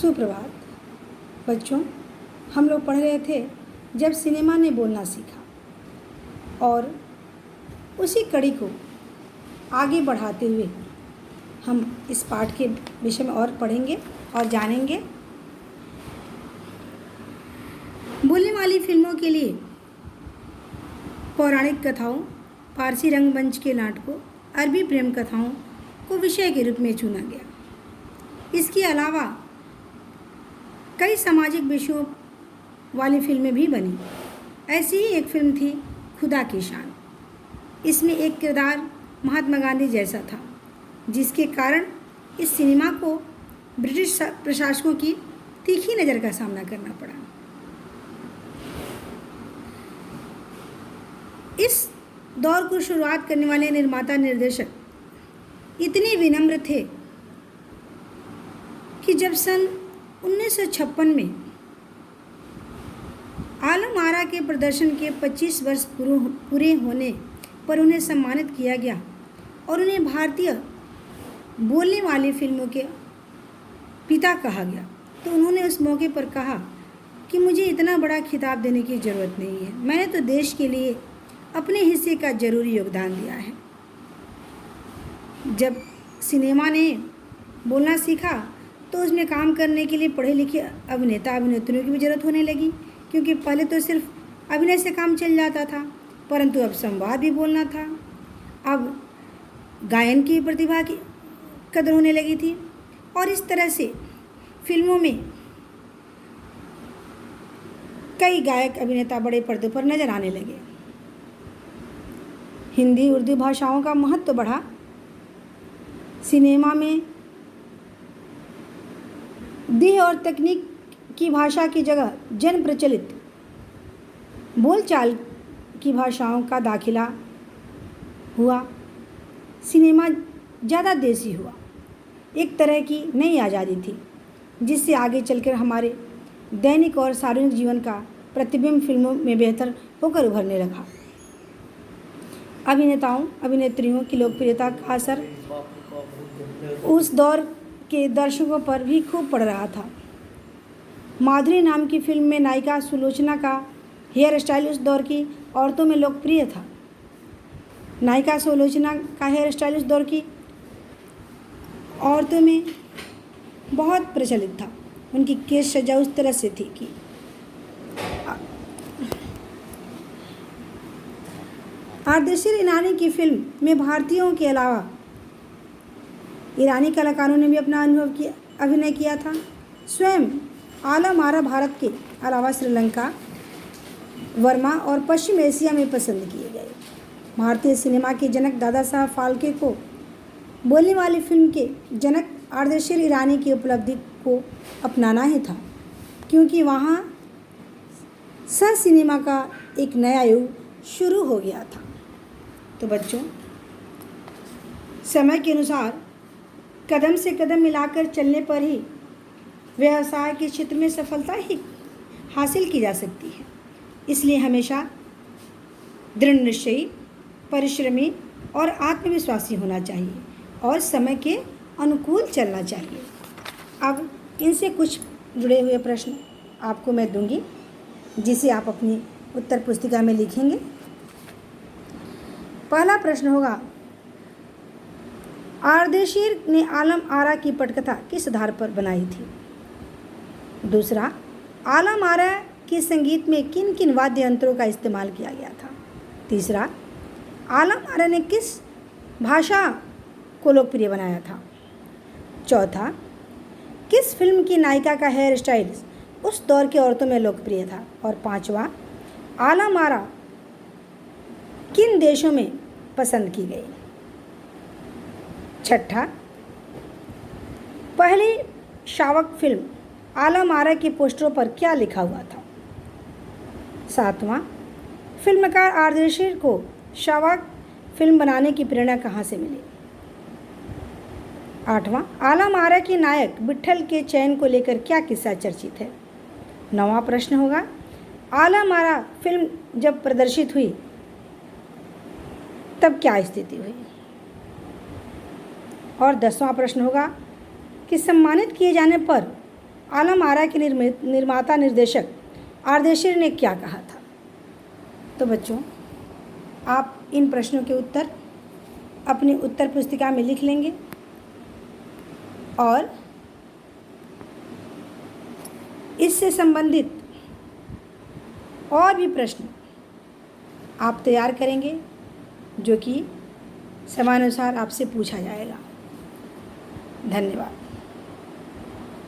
सुप्रभात बच्चों। हम लोग पढ़ रहे थे जब सिनेमा ने बोलना सीखा, और उसी कड़ी को आगे बढ़ाते हुए हम इस पाठ के विषय में और पढ़ेंगे और जानेंगे। बोलने वाली फिल्मों के लिए पौराणिक कथाओं, फारसी रंगमंच के नाटकों, अरबी प्रेम कथाओं को विषय के रूप में चुना गया। इसके अलावा कई सामाजिक विषयों वाली फिल्में भी बनी। ऐसी ही एक फिल्म थी खुदा की शान। इसमें एक किरदार महात्मा गांधी जैसा था, जिसके कारण इस सिनेमा को ब्रिटिश प्रशासकों की तीखी नज़र का सामना करना पड़ा। इस दौर को शुरुआत करने वाले निर्माता निर्देशक इतने विनम्र थे कि जब सन 1956 में आलम आरा के प्रदर्शन के 25 वर्ष पूरे होने पर उन्हें सम्मानित किया गया और उन्हें भारतीय बोलने वाली फिल्मों के पिता कहा गया, तो उन्होंने उस मौके पर कहा कि मुझे इतना बड़ा खिताब देने की ज़रूरत नहीं है, मैंने तो देश के लिए अपने हिस्से का ज़रूरी योगदान दिया है। जब सिनेमा ने बोलना सीखा तो उसमें काम करने के लिए पढ़े लिखे अभिनेता अभिनेत्रियों की भी ज़रूरत होने लगी, क्योंकि पहले तो सिर्फ अभिनय से काम चल जाता था, परंतु अब संवाद भी बोलना था। अब गायन की प्रतिभा की कदर होने लगी थी, और इस तरह से फिल्मों में कई गायक अभिनेता बड़े पर्दे पर नजर आने लगे। हिंदी उर्दू भाषाओं का महत्व बढ़ा। सिनेमा में देह और तकनीक की भाषा की जगह जन प्रचलित बोलचाल की भाषाओं का दाखिला हुआ। सिनेमा ज़्यादा देसी हुआ। एक तरह की नई आज़ादी थी, जिससे आगे चलकर हमारे दैनिक और सार्वजनिक जीवन का प्रतिबिंब फिल्मों में बेहतर होकर उभरने लगा। अभिनेताओं अभिनेत्रियों की लोकप्रियता का असर उस दौर के दर्शकों पर भी खूब पड़ रहा था। माधुरी नाम की फिल्म में नायिका सुलोचना का हेयर स्टाइल उस दौर की औरतों में लोकप्रिय था। नायिका सुलोचना का हेयर स्टाइल उस दौर की औरतों में बहुत प्रचलित था। उनकी केश सजा उस तरह से थी कि आर्देशिर ईरानी की फिल्म में भारतीयों के अलावा ईरानी कलाकारों ने भी अपना अभिनय किया था। स्वयं आलम आरा भारत के अलावा श्रीलंका, बर्मा और पश्चिम एशिया में पसंद किए गए। भारतीय सिनेमा के जनक दादा साहब फाल्के को बोलने वाली फिल्म के जनक आर्देशिर ईरानी की उपलब्धि को अपनाना ही था, क्योंकि वहाँ सह सिनेमा का एक नया युग शुरू हो गया था। तो बच्चों, समय के अनुसार कदम से कदम मिलाकर चलने पर ही व्यवसाय के क्षेत्र में सफलता ही हासिल की जा सकती है। इसलिए हमेशा दृढ़ निश्चयी, परिश्रमी और आत्मविश्वासी होना चाहिए और समय के अनुकूल चलना चाहिए। अब इनसे कुछ जुड़े हुए प्रश्न आपको मैं दूंगी, जिसे आप अपनी उत्तर पुस्तिका में लिखेंगे। पहला प्रश्न होगा, आर्देशिर ने आलम आरा की पटकथा किस आधार पर बनाई थी? दूसरा, आलम आरा के संगीत में किन किन वाद्य यंत्रों का इस्तेमाल किया गया था? तीसरा, आलम आरा ने किस भाषा को लोकप्रिय बनाया था? चौथा, किस फिल्म की नायिका का हेयर स्टाइल उस दौर की औरतों में लोकप्रिय था? और पांचवा, आलम आरा किन देशों में पसंद की गई? छठा, पहली शावक फिल्म आलम आरा के पोस्टरों पर क्या लिखा हुआ था? सातवां, फिल्मकार आर्देशिर को शावक फिल्म बनाने की प्रेरणा कहाँ से मिली? आठवां, आलम आरा के नायक विट्ठल के चयन को लेकर क्या किस्सा चर्चित है? नौवां प्रश्न होगा, आलम आरा फिल्म जब प्रदर्शित हुई तब क्या स्थिति हुई? और 10वां प्रश्न होगा कि सम्मानित किए जाने पर आलम आरा के निर्माता निर्देशक आरदेशिर ने क्या कहा था? तो बच्चों, आप इन प्रश्नों के उत्तर अपनी उत्तर पुस्तिका में लिख लेंगे और इससे संबंधित और भी प्रश्न आप तैयार करेंगे जो कि समयानुसार आपसे पूछा जाएगा। धन्यवाद।